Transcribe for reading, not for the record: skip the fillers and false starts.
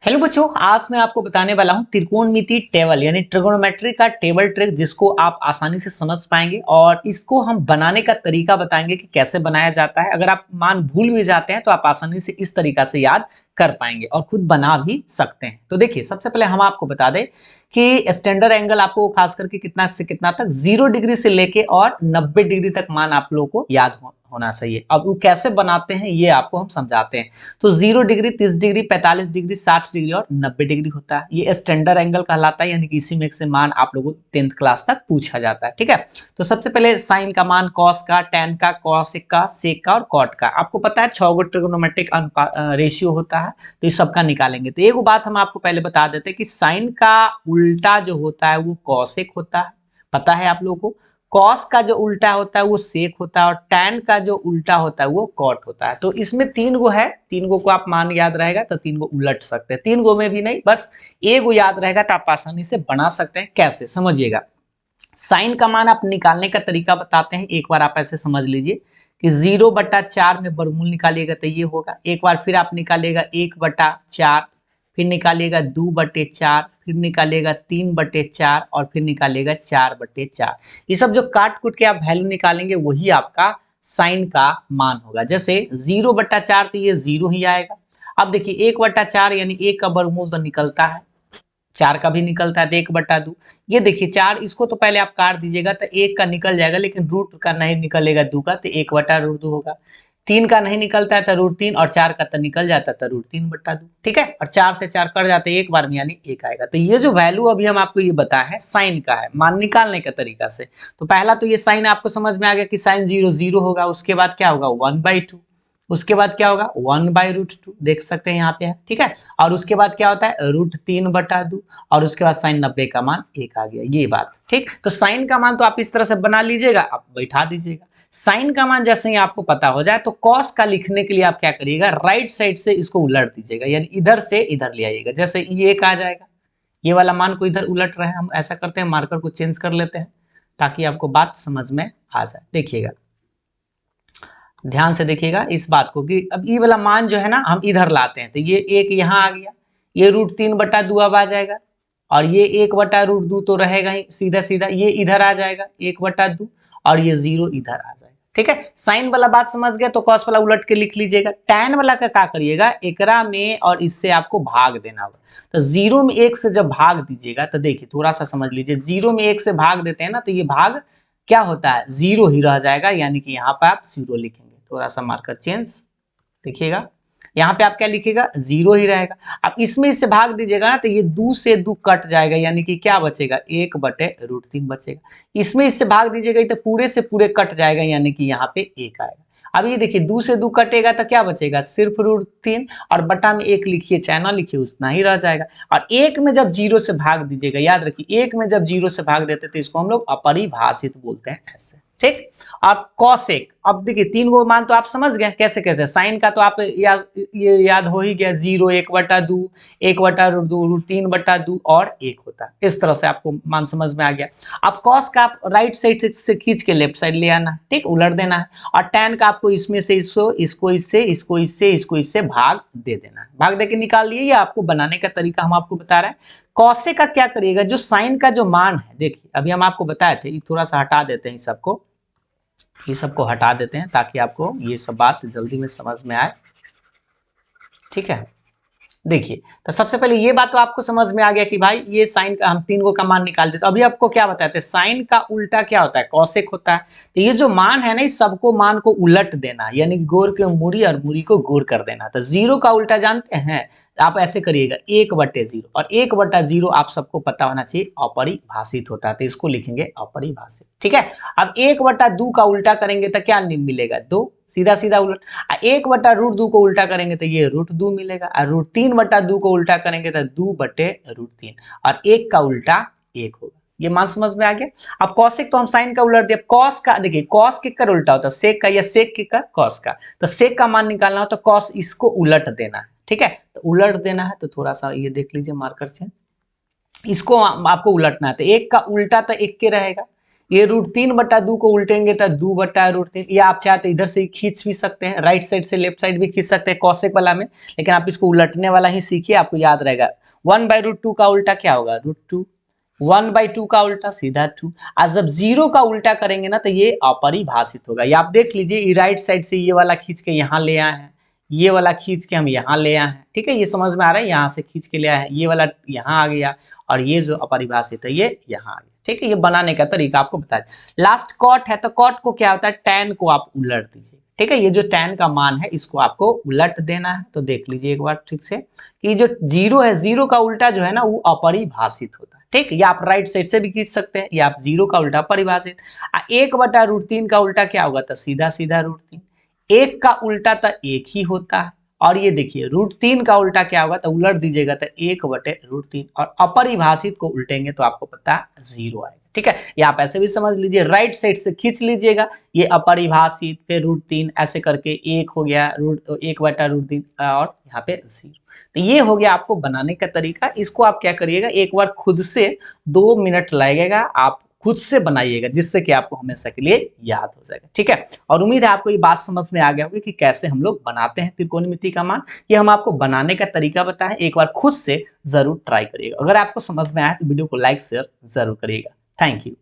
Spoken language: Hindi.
हेलो बच्चों, आज मैं आपको बताने वाला हूं त्रिकोणमिति टेबल यानी ट्रिगोनोमेट्री का टेबल ट्रिक, जिसको आप आसानी से समझ पाएंगे और इसको हम बनाने का तरीका बताएंगे कि कैसे बनाया जाता है। अगर आप मान भूल भी जाते हैं तो आप आसानी से इस तरीका से याद कर पाएंगे और खुद बना भी सकते हैं। तो देखिए, सबसे पहले हम आपको बता दें कि स्टैंडर्ड एंगल आपको खास करके कितना से कितना तक 0 डिग्री से लेके और 90 डिग्री तक मान आप लोगों को याद होना चाहिए। अब वो कैसे बनाते हैं ये आपको हम समझाते हैं। तो 0 डिग्री, 30 डिग्री, 45 डिग्री, 60 डिग्री और 90 डिग्री होता है। ये स्टैंडर्ड एंगल कहलाता है, यानी कि इसी में से मान आप लोगों को 10th क्लास तक पूछा जाता है। ठीक है, तो सबसे पहले साइन का मान, कॉस का, टेन का, कॉसेक का, सेक का और कॉट का। आपको पता है 6 गो ट्रिगोनोमेट्रिक रेशियो होता है, तो इस सबका निकालेंगे। तो एक बात हम आपको पहले बता देते हैं कि साइन का उल्टा जो होता है वो कॉसेक होता है, पता है आप लोगों को। कॉस का जो उल्टा होता है वो सेक होता है और टैन का जो उल्टा होता है वो कॉट होता है। तो इसमें 3 गो है, 3 गो को आप मान याद रहेगा तो 3 गो उलट सकते हैं। 3 गो में भी नहीं, बस एक गो याद रहेगा तो आप आसानी से बना सकते हैं। कैसे, समझिएगा। साइन का मान आप निकालने का तरीका बताते हैं, एक बार आप ऐसे समझ लीजिए कि 0/4 में वर्गमूल निकालिएगा तो ये होगा। एक बार फिर आप निकालिएगा 1/4, फिर निकालिएगा 2/4, फिर निकालिएगा 3/4 और फिर निकालिएगा 4/4। ये सब जो काट कुट के आप वैल्यू निकालेंगे वही आपका साइन का मान होगा। जैसे 0/4 तो ये 0 ही आएगा। अब देखिए 1/4 यानी 1 का वर्गमूल तो निकलता है, 4 का भी निकलता है, तो 1/2। ये देखिए 4, इसको तो पहले आप काट दीजिएगा तो 1 का निकल जाएगा, लेकिन रूट का नहीं निकलेगा 2 का, तो 1/√2 होगा। 3 का नहीं निकलता है तो √3 और 4 का तो निकल जाता है तो √3/2। ठीक है, और 4 से 4 कट जाते हैं एक बार में, यानी 1 आएगा। तो ये जो वैल्यू अभी हम आपको ये बताए हैं साइन का है, मान निकालने का तरीका से। तो पहला तो ये साइन आपको समझ में आ गया कि साइन 0 0 होगा। उसके बाद क्या होगा 1/2, उसके बाद क्या होगा 1/√2, देख सकते हैं यहाँ पे है। ठीक है, और उसके बाद क्या होता है √3/2 और उसके बाद साइन 90 का मान 1 आ गया। ये बात ठीक। तो साइन का मान तो आप इस तरह से बना लीजिएगा, आप बैठा दीजिएगा। साइन का मान जैसे ही आपको पता हो जाए तो कॉस का लिखने के लिए आप क्या करिएगा, राइट साइड से इसको उलट दीजिएगा, यानी इधर से इधर ले आइएगा। जैसे ये 1 आ जाएगा, ये वाला मान को इधर उलट रहे हैं, हम ऐसा करते हैं मार्कर को चेंज कर लेते हैं ताकि आपको बात समझ में आ जाए। देखिएगा, ध्यान से देखिएगा इस बात को कि अब ये वाला मान जो है ना हम इधर लाते हैं, तो ये 1 यहाँ आ गया, ये √3/2 अब आ जाएगा और ये 1/√2 तो रहेगा ही सीधा सीधा, ये इधर आ जाएगा 1/2 और ये 0 इधर आ जाएगा। ठीक है, साइन वाला बात समझ गया तो कॉस वाला उलट के लिख लीजिएगा। टैन वाला का क्या करिएगा, एकरा में और इससे आपको भाग देना होगा। तो 0 में 1 से जब भाग दीजिएगा तो देखिए थोड़ा सा समझ लीजिए, 0 में 1 से भाग देते हैं ना तो ये भाग क्या होता है 0 ही रह जाएगा, यानी कि यहाँ पे आप 0 लिखेंगे। थोड़ा सा मार्कर चेंज, देखिएगा यहाँ पे आप क्या लिखिएगा 0 ही रहेगा। अब इसमें इससे भाग दीजिएगा ना तो ये 2 से 2 कट जाएगा, यानी कि क्या बचेगा 1/√3 बचेगा। इसमें इससे भाग दीजिएगा तो पूरे से पूरे कट जाएगा, यानी कि यहाँ पे 1 आएगा। अब ये देखिए 2 से 2 कटेगा तो क्या बचेगा सिर्फ √3 और बटा में 1 लिखिए चाहे ना लिखिए उतना ही रह जाएगा। और 1 में जब 0 से भाग दीजिएगा, याद रखिए 1 में जब 0 से भाग देते तो इसको हम लोग अपरिभाषित बोलते हैं ऐसे। ठीक, अब कॉसेक, अब देखिए 3 गो मान तो आप समझ गए कैसे कैसे। साइन का तो आप ये याद हो ही गया, 0, 1/2, 1/√2, √3/2 और 1 होता है। इस तरह से आपको मान समझ में आ गया। अब कॉस का आप राइट साइड से खींच के लेफ्ट साइड ले आना है, ठीक, उलट देना है। और टैन का आपको इसमें से इसको इससे भाग दे देना है। भाग दे के निकाल लिए, ये आपको बनाने का तरीका हम आपको बता रहे हैं। कॉसेक का क्या करिएगा, जो साइन का जो मान है, देखिए अभी हम आपको बताए थे, थोड़ा सा हटा देते हैं सबको, ये सबको हटा देते हैं ताकि आपको ये सब बात जल्दी में समझ में आए। ठीक है, देखिए तो सबसे पहले ये बात तो आपको समझ में आ गया कि भाई ये साइन का हम 3 गो का मान निकाल देते। अभी आपको क्या बताते हैं, साइन का उल्टा क्या होता है कॉसेक होता है। तो ये जो मान है ना, इस सबको मान को उलट देना, यानी गोर के मूरी और मूरी को गोर कर देना। तो 0 का उल्टा जानते हैं आप, ऐसे करिएगा 1/0, और 1/0 आप सबको पता होना चाहिए अपरिभाषित होता है, तो इसको लिखेंगे अपरिभाषित। ठीक है, अब 1/2 का उल्टा करेंगे तो क्या मिलेगा 2, सीधा सीधा उलट। 1/√2 को उल्टा करेंगे तो ये √2 मिलेगा, और √3/2 को उल्टा करेंगे तो 2/√3, और 1 का उल्टा 1 होगा। ये मान समझ में आ गया। अब कॉसेक तो हम साइन का उलट दिया, कॉस का देखिए कॉस किकर उल्टा होता है सेक का, या सेक किकर कॉस का। तो सेक का मान निकालना हो तो कॉस इसको उलट देना है। ठीक है, तो उलट देना है तो थोड़ा सा ये देख लीजिए मार्कर से, इसको आपको उलटना है। तो 1 का उल्टा तो 1 के रहेगा, ये √3/2 को उल्टेंगे तो 2/√3। ये आप चाहे तो इधर से ही खींच भी सकते हैं, राइट साइड से लेफ्ट साइड भी खींच सकते हैं कौशिक वाला में, लेकिन आप इसको उलटने वाला ही सीखिए, आपको याद रहेगा। 1/√2 का उल्टा क्या होगा? √2। 1/2 का उल्टा सीधा 2। आज जब 0 का उल्टा करेंगे ना तो ये अपरिभाषित होगा। ये आप देख लीजिए, ये राइट साइड से ये वाला खींच के यहाँ ले आए हैं, ये वाला खींच के हम यहाँ ले आए हैं, ठीक है, ये समझ में आ रहा है, यहाँ से खींच के ले आए हैं, ये वाला यहाँ आ गया, और ये जो अपरिभाषित है ये यहाँ आ गया, ठीक है। ये बनाने का तरीका आपको बताया। लास्ट कॉट है, तो कॉट को क्या होता है? tan को आप उलट दीजिए, ठीक है। ये जो tan का मान है इसको आपको उलट देना है। तो देख लीजिए एक बार ठीक से कि जो 0 है, 0 का उल्टा जो है ना वो अपरिभाषित होता है, ठीक है। ये आप राइट साइड से भी खींच सकते हैं, या आप 0 का उल्टा परिभाषित। 1/√3 का उल्टा क्या होगा? तो सीधा सीधा √3। 1 का उल्टा तो 1 ही होता है, और ये देखिए √3 का उल्टा क्या होगा? तो उलट दीजिएगा तो 1/√3, और अपरिभाषित को उल्टेंगे तो आपको पता है 0 आएगा, ठीक है। ये आप ऐसे भी समझ लीजिए, राइट साइड से खींच लीजिएगा, ये अपरिभाषित, फिर √3 ऐसे करके 1 हो गया, 1/√3 और यहाँ पे 0। तो ये हो गया आपको बनाने का तरीका। इसको आप क्या करिएगा, एक बार खुद से 2 मिनट लगेगा, आप खुद से बनाइएगा, जिससे कि आपको हमेशा के लिए याद हो जाएगा, ठीक है। और उम्मीद है आपको ये बात समझ में आ गया होगी कि कैसे हम लोग बनाते हैं त्रिकोणमिति का मान। ये हम आपको बनाने का तरीका बताएं, एक बार खुद से जरूर ट्राई करिएगा। अगर आपको समझ में आया तो वीडियो को लाइक शेयर जरूर करिएगा। Thank you.